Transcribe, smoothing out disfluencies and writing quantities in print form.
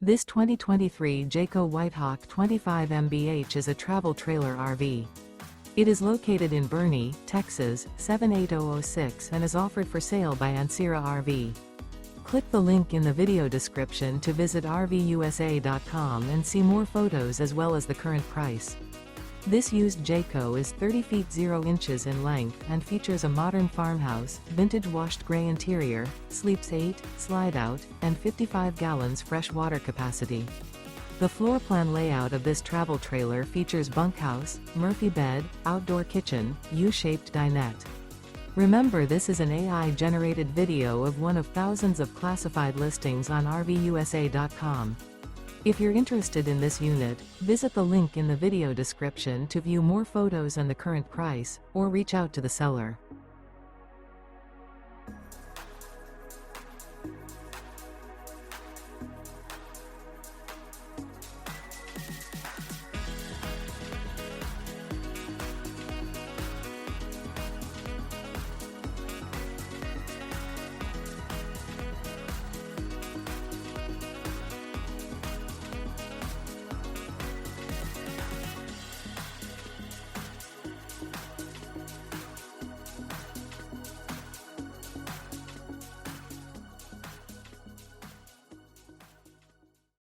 This 2023 Jayco White Hawk 25 mph is a travel trailer RV. It is located in Boerne, Texas, 78006 and is offered for sale by Ancira RV. Click the link in the video description to visit RVUSA.com and see more photos as well as the current price. This used Jayco is 30 feet 0 inches in length and features a modern farmhouse, vintage washed gray interior, sleeps 8, slide-out, and 55 gallons fresh water capacity. The floor plan layout of this travel trailer features bunkhouse, Murphy bed, outdoor kitchen, U-shaped dinette. Remember, this is an AI-generated video of one of thousands of classified listings on RVUSA.com. If you're interested in this unit, visit the link in the video description to view more photos and the current price, or reach out to the seller.